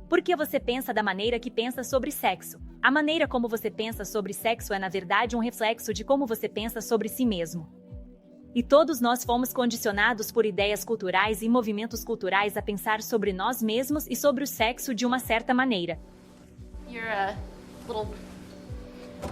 Por que você pensa da maneira que pensa sobre sexo? A maneira como você pensa sobre sexo é, na verdade, um reflexo de como você pensa sobre si mesmo. E todos nós fomos condicionados por ideias culturais e movimentos culturais a pensar sobre nós mesmos e sobre o sexo de uma certa maneira. Your little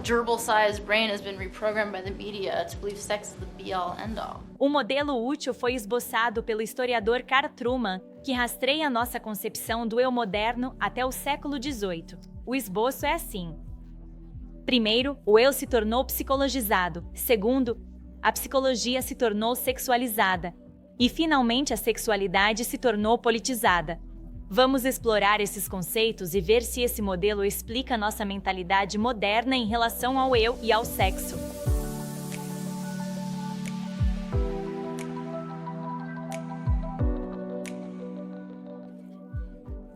gerbil-sized brain has been reprogrammed by the media to believe sex is the be-all, end-all. Um modelo útil foi esboçado pelo historiador Carl Truman, que rastreia nossa concepção do eu moderno até o século XVIII. O esboço é assim. Primeiro, o eu se tornou psicologizado. Segundo, a psicologia se tornou sexualizada. E, finalmente, a sexualidade se tornou politizada. Vamos explorar esses conceitos e ver se esse modelo explica nossa mentalidade moderna em relação ao eu e ao sexo.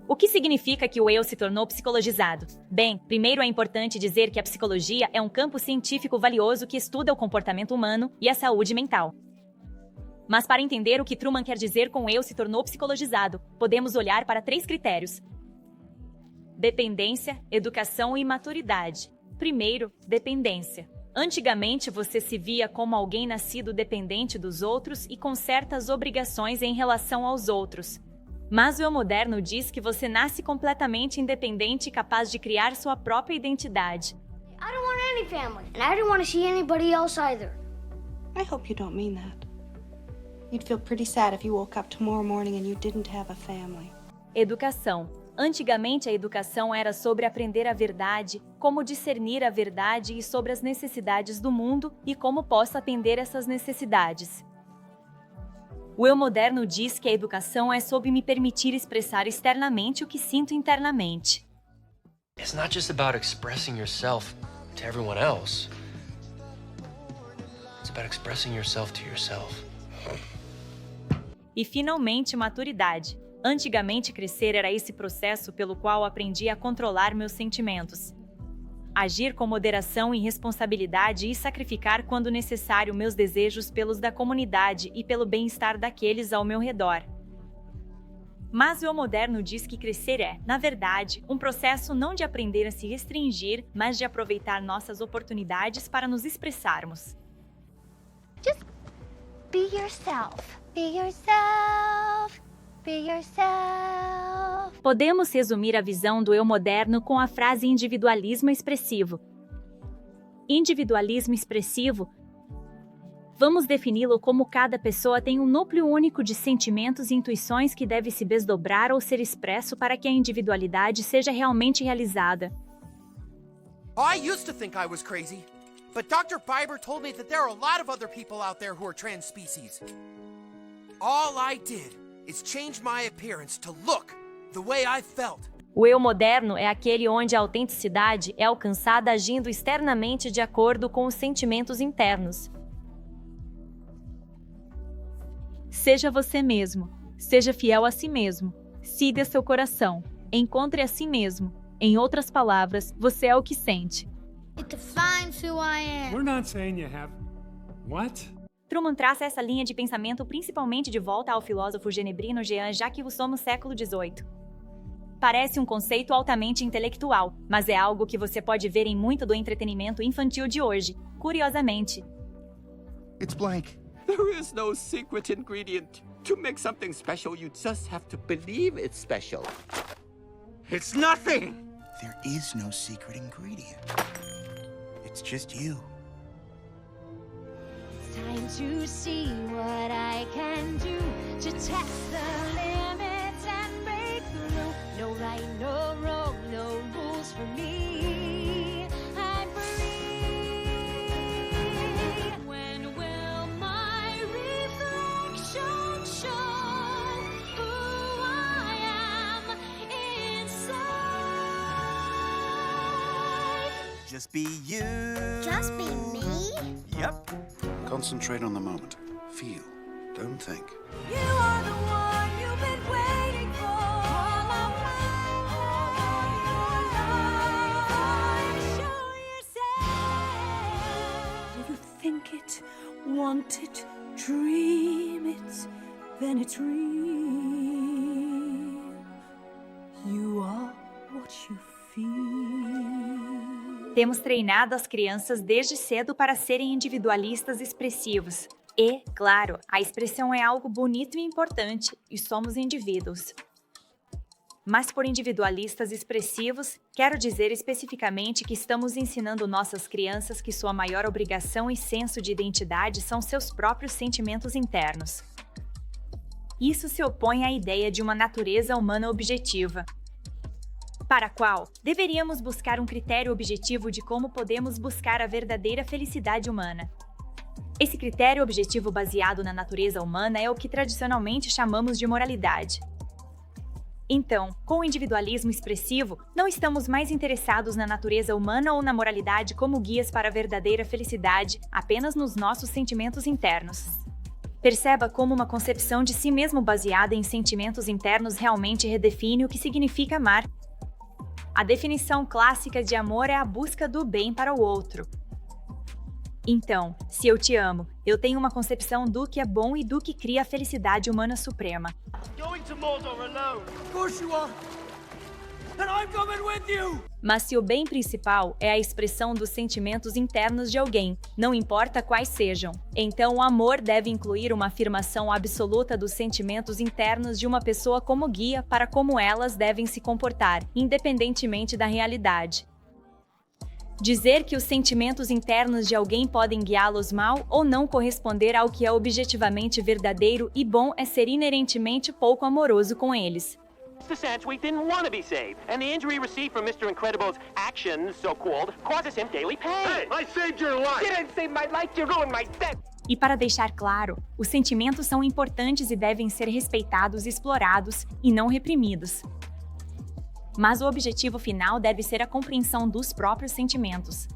O que significa que o eu se tornou psicologizado? Bem, primeiro é importante dizer que a psicologia é um campo científico valioso que estuda o comportamento humano e a saúde mental. Mas para entender o que Truman quer dizer com o eu se tornou psicologizado, podemos olhar para 3 critérios: dependência, educação e maturidade. Primeiro, dependência. Antigamente você se via como alguém nascido dependente dos outros e com certas obrigações em relação aos outros. Mas o eu moderno diz que você nasce completamente independente e capaz de criar sua própria identidade. I don't want any family, and I don't want to see anybody else either. I hope you don't mean that. You'd feel pretty sad if you woke up tomorrow morning and you didn't have a family. Educação. Antigamente a educação era sobre aprender a verdade, como discernir a verdade e sobre as necessidades do mundo e como posso atender essas necessidades. O eu moderno diz que a educação é sobre me permitir expressar externamente o que sinto internamente. It's not just about expressing yourself to everyone else. It's about expressing yourself to yourself. E finalmente, maturidade. Antigamente, crescer era esse processo pelo qual aprendi a controlar meus sentimentos. Agir com moderação e responsabilidade e sacrificar quando necessário meus desejos pelos da comunidade e pelo bem-estar daqueles ao meu redor. Mas o eu moderno diz que crescer é, na verdade, um processo não de aprender a se restringir, mas de aproveitar nossas oportunidades para nos expressarmos. Just be yourself. Be yourself. Be yourself. Podemos resumir a visão do eu moderno com a frase individualismo expressivo. Individualismo expressivo. Vamos defini-lo como cada pessoa tem um núcleo único de sentimentos e intuições que deve se desdobrar ou ser expresso para que a individualidade seja realmente realizada. I used to think I was crazy, but Dr. Piper told me that there are a lot of other people out there who are trans species. All I did is change my appearance to look the way I felt. O eu moderno é aquele onde a autenticidade é alcançada agindo externamente de acordo com os sentimentos internos. Seja você mesmo. Seja fiel a si mesmo. Siga seu coração. Encontre a si mesmo. Em outras palavras, você é o que sente. It defines who I am. We're not saying you have... What? Truman traça essa linha de pensamento principalmente de volta ao filósofo genebrino Jean-Jacques Rousseau no século XVIII. Parece um conceito altamente intelectual, mas é algo que você pode ver em muito do entretenimento infantil de hoje, curiosamente. It's blank. There is no secret ingredient. To make something special, you just have to believe it's special. It's nothing! There is no secret ingredient. It's just you. Time to see what I can do to test the limits and break through. No right, no wrong, no rules for me. I'm free. When will my reflection show who I am inside? Just be you. Just be me? Yep. Concentrate on the moment. Feel. Don't think. You are the one you've been waiting for all of my life. Show yourself. You think it, want it, dream it, then it's real. You are what you feel. Temos treinado as crianças desde cedo para serem individualistas expressivos. E, claro, a expressão é algo bonito e importante, e somos indivíduos. Mas por individualistas expressivos, quero dizer especificamente que estamos ensinando nossas crianças que sua maior obrigação e senso de identidade são seus próprios sentimentos internos. Isso se opõe à ideia de uma natureza humana objetiva, para a qual deveríamos buscar um critério objetivo de como podemos buscar a verdadeira felicidade humana. Esse critério objetivo baseado na natureza humana é o que tradicionalmente chamamos de moralidade. Então, com o individualismo expressivo, não estamos mais interessados na natureza humana ou na moralidade como guias para a verdadeira felicidade, apenas nos nossos sentimentos internos. Perceba como uma concepção de si mesmo baseada em sentimentos internos realmente redefine o que significa amar. A definição clássica de amor é a busca do bem para o outro. Então, se eu te amo, eu tenho uma concepção do que é bom e do que cria a felicidade humana suprema. Mas se o bem principal é a expressão dos sentimentos internos de alguém, não importa quais sejam, então o amor deve incluir uma afirmação absoluta dos sentimentos internos de uma pessoa como guia para como elas devem se comportar, independentemente da realidade. Dizer que os sentimentos internos de alguém podem guiá-los mal ou não corresponder ao que é objetivamente verdadeiro e bom é ser inerentemente pouco amoroso com eles. Mr. Sandsweet didn't want to be saved, and the injury received from Mr. Incredible's actions, so-called, causes him daily pain. Hey, I saved your life! You didn't save my life, you ruined my death! E para deixar claro, os sentimentos são importantes e devem ser respeitados e explorados, e não reprimidos. Mas o objetivo final deve ser a compreensão dos próprios sentimentos.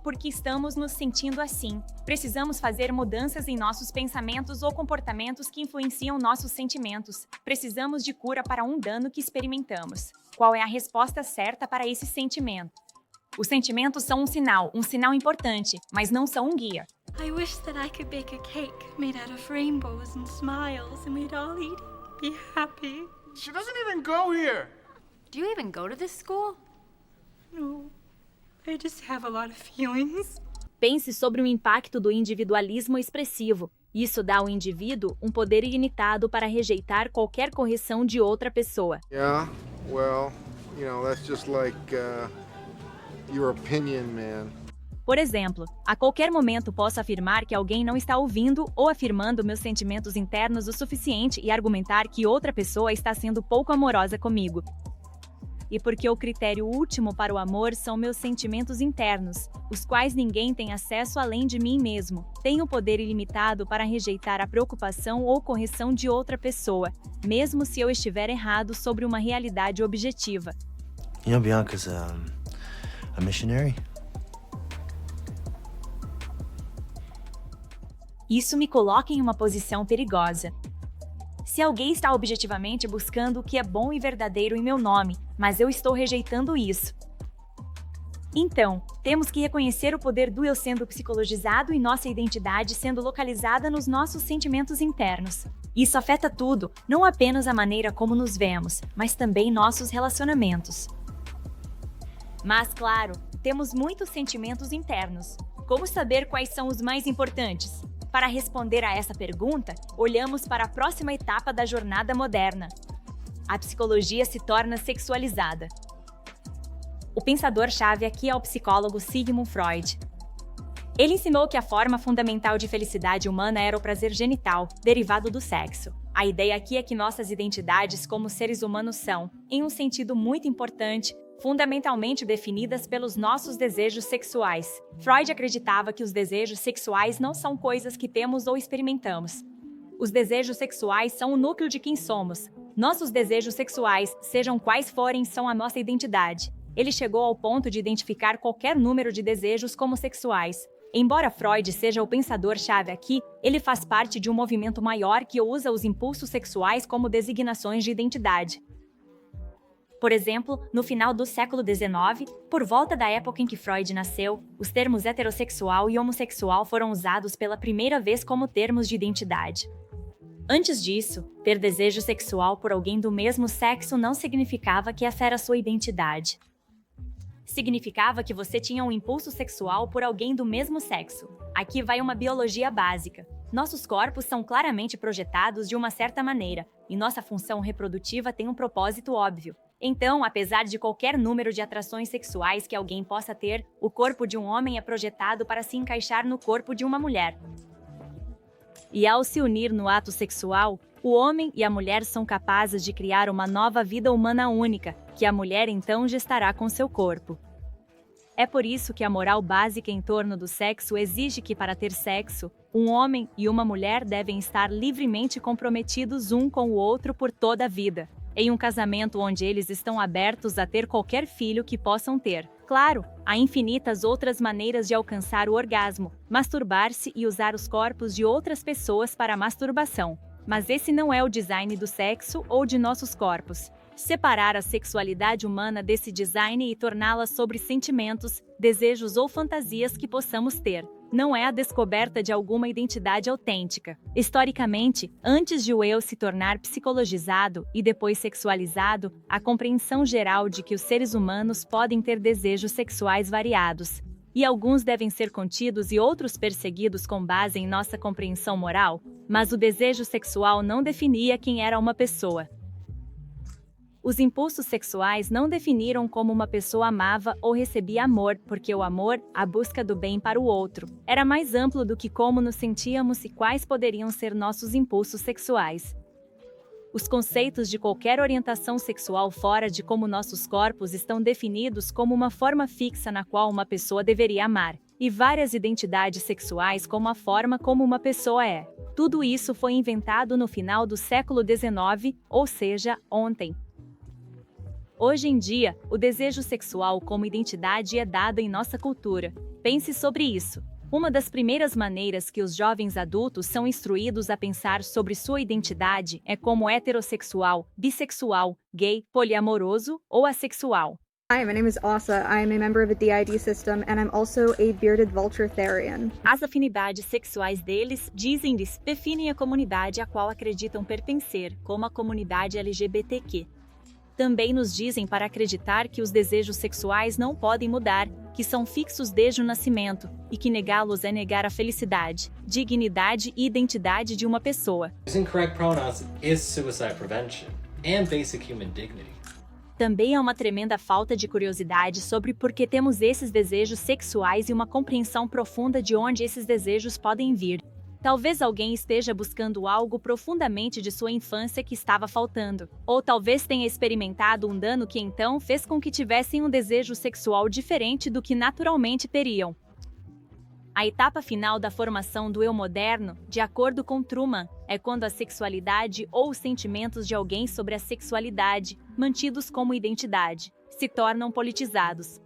Porque estamos nos sentindo assim, precisamos fazer mudanças em nossos pensamentos ou comportamentos que influenciam nossos sentimentos. Precisamos de cura para um dano que experimentamos. Qual é a resposta certa para esse sentimento? Os sentimentos são um sinal importante, mas não são um guia. I wish that I could bake a cake made out of rainbows and smiles and we'd all eat it, be happy. She doesn't even go here. Do you even go to this school? No, I just have a lot of feelings. Pense sobre o impacto do individualismo expressivo. Isso dá ao indivíduo um poder ilimitado para rejeitar qualquer correção de outra pessoa. Yeah, well, that's just like your opinion, man. Por exemplo, a qualquer momento posso afirmar que alguém não está ouvindo ou afirmando meus sentimentos internos o suficiente e argumentar que outra pessoa está sendo pouco amorosa comigo. E porque o critério último para o amor são meus sentimentos internos, os quais ninguém tem acesso além de mim mesmo. Tenho poder ilimitado para rejeitar a preocupação ou correção de outra pessoa, mesmo se eu estiver errado sobre uma realidade objetiva. Bianca's a missionary. Isso me coloca em uma posição perigosa. Se alguém está objetivamente buscando o que é bom e verdadeiro em meu nome, mas eu estou rejeitando isso. Então, temos que reconhecer o poder do eu sendo psicologizado e nossa identidade sendo localizada nos nossos sentimentos internos. Isso afeta tudo, não apenas a maneira como nos vemos, mas também nossos relacionamentos. Mas, claro, temos muitos sentimentos internos. Como saber quais são os mais importantes? Para responder a essa pergunta, olhamos para a próxima etapa da jornada moderna. A psicologia se torna sexualizada. O pensador-chave aqui é o psicólogo Sigmund Freud. Ele ensinou que a forma fundamental de felicidade humana era o prazer genital, derivado do sexo. A ideia aqui é que nossas identidades como seres humanos são, em um sentido muito importante, fundamentalmente definidas pelos nossos desejos sexuais. Freud acreditava que os desejos sexuais não são coisas que temos ou experimentamos. Os desejos sexuais são o núcleo de quem somos. Nossos desejos sexuais, sejam quais forem, são a nossa identidade. Ele chegou ao ponto de identificar qualquer número de desejos como sexuais. Embora Freud seja o pensador-chave aqui, ele faz parte de um movimento maior que usa os impulsos sexuais como designações de identidade. Por exemplo, no final do século XIX, por volta da época em que Freud nasceu, os termos heterossexual e homossexual foram usados pela primeira vez como termos de identidade. Antes disso, ter desejo sexual por alguém do mesmo sexo não significava que essa era sua identidade. Significava que você tinha um impulso sexual por alguém do mesmo sexo. Aqui vai uma biologia básica. Nossos corpos são claramente projetados de uma certa maneira, e nossa função reprodutiva tem um propósito óbvio. Então, apesar de qualquer número de atrações sexuais que alguém possa ter, o corpo de um homem é projetado para se encaixar no corpo de uma mulher. E ao se unir no ato sexual, o homem e a mulher são capazes de criar uma nova vida humana única, que a mulher então gestará com seu corpo. É por isso que a moral básica em torno do sexo exige que, para ter sexo, um homem e uma mulher devem estar livremente comprometidos um com o outro por toda a vida, em um casamento onde eles estão abertos a ter qualquer filho que possam ter. Claro, há infinitas outras maneiras de alcançar o orgasmo, masturbar-se e usar os corpos de outras pessoas para a masturbação. Mas esse não é o design do sexo ou de nossos corpos. Separar a sexualidade humana desse design e torná-la sobre sentimentos, desejos ou fantasias que possamos ter não é a descoberta de alguma identidade autêntica. Historicamente, antes de o eu se tornar psicologizado e depois sexualizado, a compreensão geral de que os seres humanos podem ter desejos sexuais variados, e alguns devem ser contidos e outros perseguidos com base em nossa compreensão moral, mas o desejo sexual não definia quem era uma pessoa. Os impulsos sexuais não definiram como uma pessoa amava ou recebia amor, porque o amor, a busca do bem para o outro, era mais amplo do que como nos sentíamos e quais poderiam ser nossos impulsos sexuais. Os conceitos de qualquer orientação sexual fora de como nossos corpos estão definidos como uma forma fixa na qual uma pessoa deveria amar, e várias identidades sexuais como a forma como uma pessoa é. Tudo isso foi inventado no final do século XIX, ou seja, ontem. Hoje em dia, o desejo sexual como identidade é dado em nossa cultura. Pense sobre isso. Uma das primeiras maneiras que os jovens adultos são instruídos a pensar sobre sua identidade é como heterossexual, bissexual, gay, poliamoroso ou assexual. Hi, my name is Asa. I am a member of the DID system and I'm also a bearded vulturetharian. As afinidades sexuais deles, dizem-lhes, definem a comunidade a qual acreditam pertencer, como a comunidade LGBTQ. Também nos dizem para acreditar que os desejos sexuais não podem mudar, que são fixos desde o nascimento, e que negá-los é negar a felicidade, dignidade e identidade de uma pessoa. Using correct pronouns is suicide prevention and basic human dignity. Também há uma tremenda falta de curiosidade sobre por que temos esses desejos sexuais e uma compreensão profunda de onde esses desejos podem vir. Talvez alguém esteja buscando algo profundamente de sua infância que estava faltando. Ou talvez tenha experimentado um dano que então fez com que tivessem um desejo sexual diferente do que naturalmente teriam. A etapa final da formação do eu moderno, de acordo com Truman, é quando a sexualidade ou os sentimentos de alguém sobre a sexualidade, mantidos como identidade, se tornam politizados.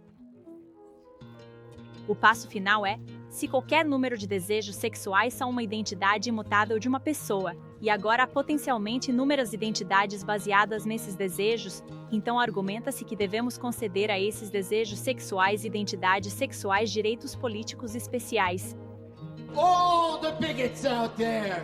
O passo final é: se qualquer número de desejos sexuais são uma identidade imutável de uma pessoa, e agora há potencialmente inúmeras identidades baseadas nesses desejos, então argumenta-se que devemos conceder a esses desejos sexuais e identidades sexuais direitos políticos especiais. All the bigots out there!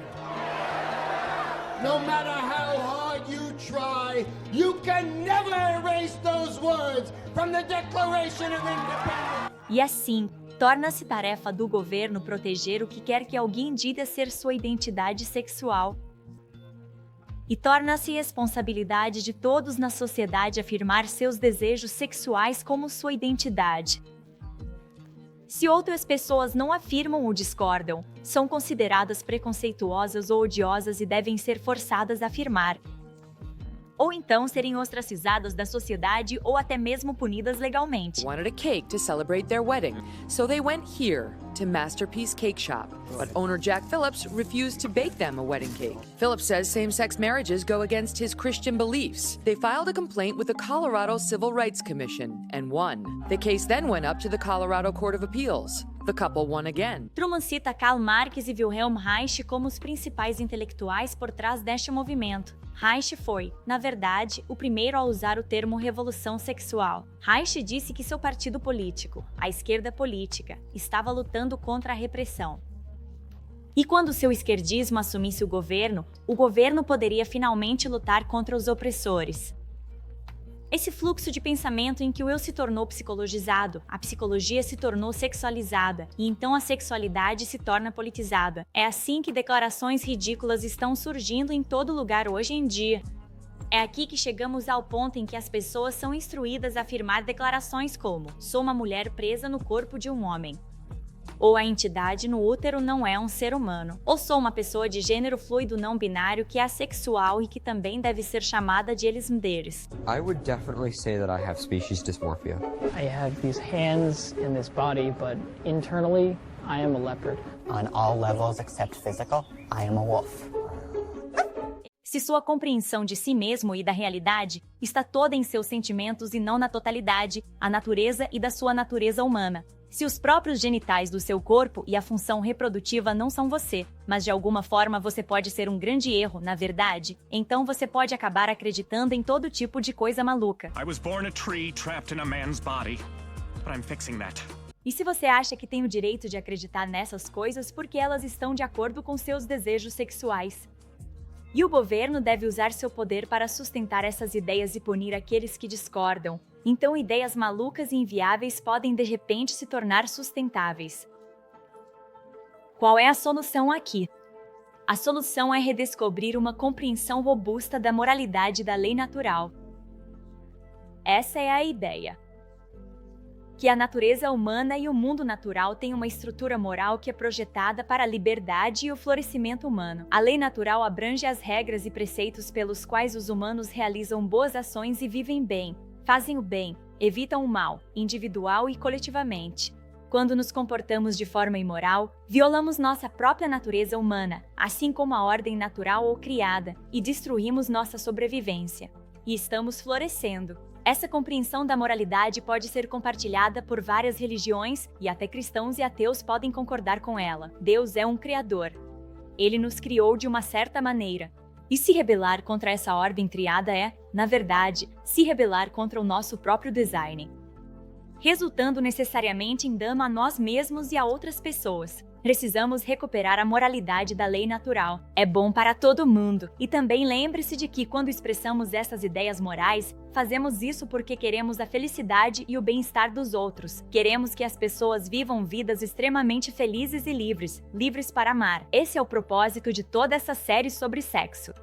No matter how hard you try, you can never erase those words from the Declaration of Independence! E assim, torna-se tarefa do governo proteger o que quer que alguém diga ser sua identidade sexual. E torna-se responsabilidade de todos na sociedade afirmar seus desejos sexuais como sua identidade. Se outras pessoas não afirmam ou discordam, são consideradas preconceituosas ou odiosas e devem ser forçadas a afirmar. Ou então serem ostracizadas da sociedade ou até mesmo punidas legalmente. Wanted a cake to celebrate their wedding, so they went here to Masterpiece Cake Shop. But owner Jack Phillips refused to bake them a wedding cake. Phillips says same-sex marriages go against his Christian beliefs. They filed a complaint with the Colorado Civil Rights Commission and won. The case then went up to the Colorado Court of Appeals. The couple won again. Truman cita Karl Marx e Wilhelm Reich como os principais intelectuais por trás deste movimento. Reich foi, na verdade, o primeiro a usar o termo revolução sexual. Reich disse que seu partido político, a esquerda política, estava lutando contra a repressão. E quando seu esquerdismo assumisse o governo poderia finalmente lutar contra os opressores. Esse fluxo de pensamento em que o eu se tornou psicologizado, a psicologia se tornou sexualizada, e então a sexualidade se torna politizada. É assim que declarações ridículas estão surgindo em todo lugar hoje em dia. É aqui que chegamos ao ponto em que as pessoas são instruídas a afirmar declarações como: sou uma mulher presa no corpo de um homem. Ou a entidade no útero não é um ser humano. Ou sou uma pessoa de gênero fluido não binário que é assexual e que também deve ser chamada de eles deles. I would definitely say that I have species dysmorphia. I have these hands and this body, but internally, I am a leopard. On all levels except physical, I am a wolf. Se sua compreensão de si mesmo e da realidade está toda em seus sentimentos e não na totalidade, a natureza e da sua natureza humana. Se os próprios genitais do seu corpo e a função reprodutiva não são você, mas de alguma forma você pode ser um grande erro, na verdade, então você pode acabar acreditando em todo tipo de coisa maluca. I was born a tree trapped in a man's body, but I'm fixing that. E se você acha que tem o direito de acreditar nessas coisas porque elas estão de acordo com seus desejos sexuais? E o governo deve usar seu poder para sustentar essas ideias e punir aqueles que discordam. Então ideias malucas e inviáveis podem de repente se tornar sustentáveis. Qual é a solução aqui? A solução é redescobrir uma compreensão robusta da moralidade e da lei natural. Essa é a ideia. Que a natureza humana e o mundo natural têm uma estrutura moral que é projetada para a liberdade e o florescimento humano. A lei natural abrange as regras e preceitos pelos quais os humanos realizam boas ações e vivem bem, fazem o bem, evitam o mal, individual e coletivamente. Quando nos comportamos de forma imoral, violamos nossa própria natureza humana, assim como a ordem natural ou criada, e destruímos nossa sobrevivência. E estamos florescendo. Essa compreensão da moralidade pode ser compartilhada por várias religiões e até cristãos e ateus podem concordar com ela. Deus é um criador. Ele nos criou de uma certa maneira. E se rebelar contra essa ordem criada é, na verdade, se rebelar contra o nosso próprio design, resultando necessariamente em dano a nós mesmos e a outras pessoas. Precisamos recuperar a moralidade da lei natural. É bom para todo mundo. E também lembre-se de que quando expressamos essas ideias morais, fazemos isso porque queremos a felicidade e o bem-estar dos outros. Queremos que as pessoas vivam vidas extremamente felizes e livres, livres para amar. Esse é o propósito de toda essa série sobre sexo.